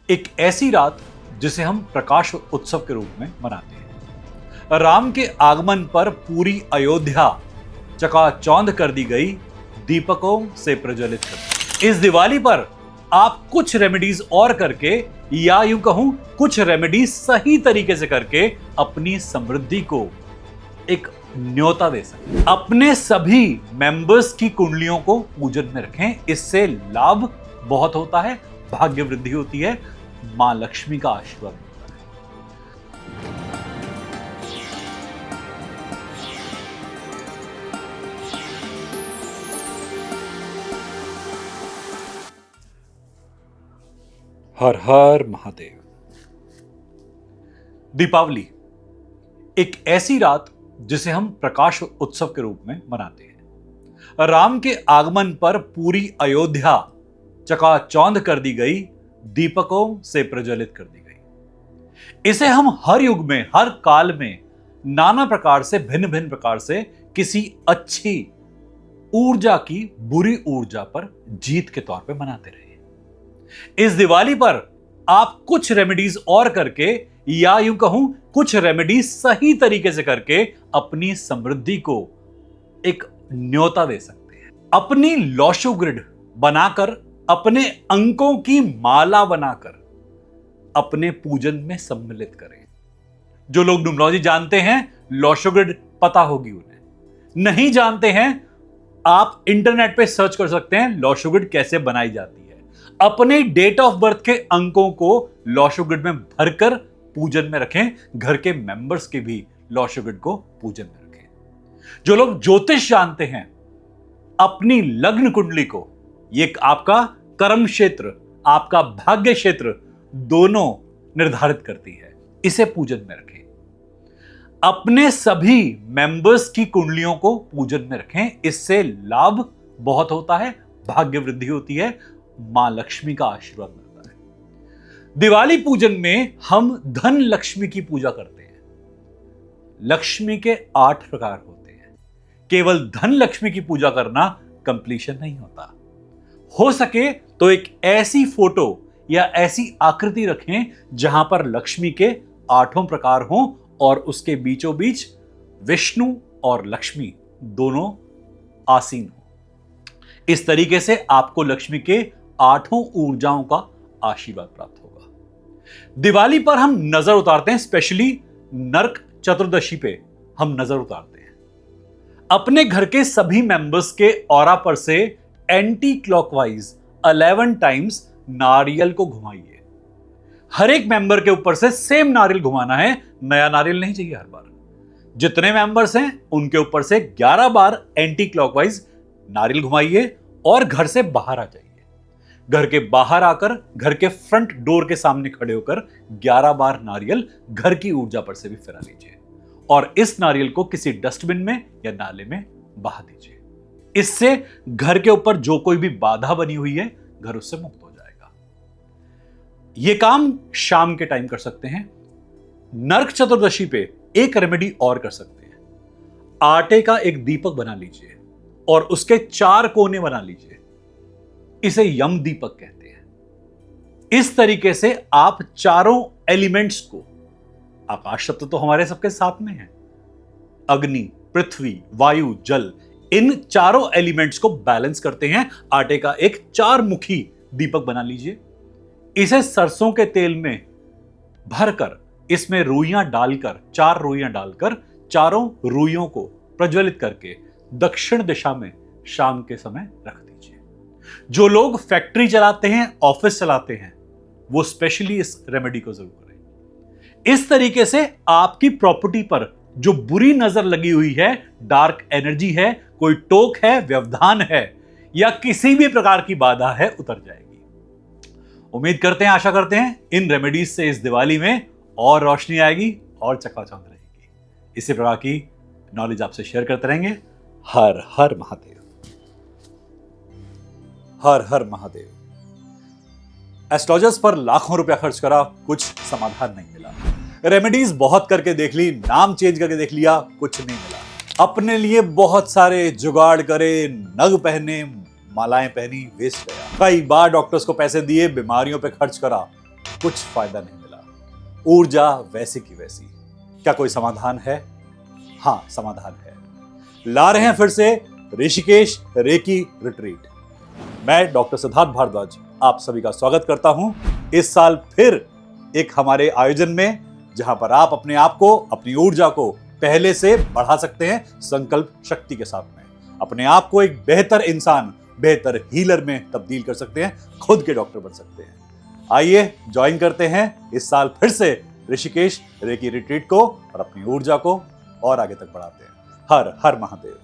एक ऐसी रात जिसे हम प्रकाश उत्सव के रूप में मनाते हैं। राम के आगमन पर पूरी अयोध्या चकाचौंध कर दी गई, दीपकों से प्रज्वलित कर। इस दिवाली पर आप कुछ रेमेडीज और करके, या यूं कहूं कुछ रेमेडीज सही तरीके से करके अपनी समृद्धि को एक न्योता दे सकते। अपने सभी मेंबर्स की कुंडलियों को पूजन में रखें, इससे लाभ बहुत होता है, भाग्य वृद्धि होती है, मां लक्ष्मी का आशीर्वाद मिलता है। हर हर महादेव। दीपावली एक ऐसी रात जिसे हम प्रकाश उत्सव के रूप में मनाते हैं। राम के आगमन पर पूरी अयोध्या चकाचौंध कर दी गई, दीपकों से प्रज्वलित कर दी गई। इसे हम हर युग में, हर काल में नाना प्रकार से, भिन्न भिन्न प्रकार से किसी अच्छी ऊर्जा की बुरी ऊर्जा पर जीत के तौर पे मनाते रहे। इस दिवाली पर आप कुछ रेमेडीज और करके, या यूं कहूं कुछ रेमेडीज सही तरीके से करके अपनी समृद्धि को एक न्योता दे सकते हैं। अपनी लौशो ग्रिड बनाकर, अपने अंकों की माला बनाकर अपने पूजन में सम्मिलित करें। जो लोग न्यूमरोलॉजी जानते हैं, लौशो ग्रिड पता होगी उन्हें। नहीं जानते हैं, आप इंटरनेट पे सर्च कर सकते हैं लौशो ग्रिड कैसे बनाई जाती है। अपने डेट ऑफ बर्थ के अंकों को लौशो ग्रिड में भरकर पूजन में रखें। घर के मेंबर्स के भी लौशो ग्रिड को पूजन में रखें। जो लोग ज्योतिष जानते हैं, अपनी लग्न कुंडली को, ये आपका कर्म क्षेत्र, आपका भाग्य क्षेत्र दोनों निर्धारित करती है, इसे पूजन में रखें। अपने सभी मेंबर्स की कुंडलियों को पूजन में रखें, इससे लाभ बहुत होता है, भाग्य वृद्धि होती है, मां लक्ष्मी का आशीर्वाद मिलता है। दिवाली पूजन में हम धन लक्ष्मी की पूजा करते हैं। लक्ष्मी के 8 प्रकार होते हैं। केवल धन लक्ष्मी की पूजा करना कंप्लीशन नहीं होता। हो सके तो एक ऐसी फोटो या ऐसी आकृति रखें जहां पर लक्ष्मी के 8 प्रकार हों और उसके बीचों बीच विष्णु और लक्ष्मी दोनों आसीन हो। इस तरीके से आपको लक्ष्मी के 8 ऊर्जाओं का आशीर्वाद प्राप्त होगा। दिवाली पर हम नजर उतारते हैं, स्पेशली नरक चतुर्दशी पे हम नजर उतारते हैं। अपने घर के सभी मेंबर्स के ऑरा पर से एंटी क्लॉकवाइज 11 टाइम्स नारियल को घुमाइए। हर एक मेंबर के ऊपर से सेम नारियल घुमाना है, नया नारियल नहीं चाहिए हर बार। जितने मेंबर्स हैं उनके ऊपर से 11 बार एंटी क्लॉकवाइज नारियल घुमाइए और घर से बाहर आ जाइए। घर के बाहर आकर घर के फ्रंट डोर के सामने खड़े होकर 11 बार नारियल घर की ऊर्जा पर से भी फिरा लीजिए और इस नारियल को किसी डस्टबिन में या नाले में बहा दीजिए। इससे घर के ऊपर जो कोई भी बाधा बनी हुई है, घर उससे मुक्त हो जाएगा। यह काम शाम के टाइम कर सकते हैं। नरक चतुर्दशी पे एक रेमेडी और कर सकते हैं। आटे का एक दीपक बना लीजिए और उसके 4 कोने बना लीजिए। इसे यम दीपक कहते हैं। इस तरीके से आप चारों एलिमेंट्स को, आकाश तत्व तो हमारे सबके साथ में है, अग्नि, पृथ्वी, वायु, जल, इन चारों एलिमेंट्स को बैलेंस करते हैं। आटे का एक 4 मुखी दीपक बना लीजिए। इसे सरसों के तेल में भरकर, इसमें रुइयां डालकर, 4 रुइयां डालकर, चारों रुइयों को प्रज्वलित करके दक्षिण दिशा में शाम के समय रख दीजिए। जो लोग फैक्ट्री चलाते हैं, ऑफिस चलाते हैं, वो स्पेशली इस रेमेडी को जरूर करें। इस तरीके से आपकी प्रॉपर्टी पर जो बुरी नजर लगी हुई है, डार्क एनर्जी है, कोई टोक है, व्यवधान है या किसी भी प्रकार की बाधा है, उतर जाएगी। उम्मीद करते हैं, आशा करते हैं इन रेमेडीज से इस दिवाली में और रोशनी आएगी और चकाचौंध रहेगी। इसी प्रकार की नॉलेज आपसे शेयर करते रहेंगे। हर हर महादेव। हर हर महादेव। एस्ट्रोलॉजर्स पर लाखों रुपया खर्च करा, कुछ समाधान नहीं मिला। रेमेडीज बहुत करके देख ली, नाम चेंज करके देख लिया, कुछ नहीं मिला। अपने लिए बहुत सारे जुगाड़ करे, नग पहने, मालाएं पहनी, वेस्ट गया। कई बार डॉक्टर्स को पैसे दिए, बीमारियों पे खर्च करा, कुछ फायदा नहीं मिला। ऊर्जा वैसी की वैसी। क्या कोई समाधान है? हाँ, समाधान है। ला रहे हैं फिर से ऋषिकेश रेकी रिट्रीट। मैं डॉक्टर सिद्धार्थ भारद्वाज आप सभी का स्वागत करता हूं इस साल फिर एक हमारे आयोजन में, जहां पर आप अपने आप को, अपनी ऊर्जा को पहले से बढ़ा सकते हैं संकल्प शक्ति के साथ में। अपने आप को एक बेहतर इंसान, बेहतर हीलर में तब्दील कर सकते हैं, खुद के डॉक्टर बन सकते हैं। आइए ज्वाइन करते हैं इस साल फिर से ऋषिकेश रेकी रिट्रीट को और अपनी ऊर्जा को और आगे तक बढ़ाते हैं। हर हर महादेव।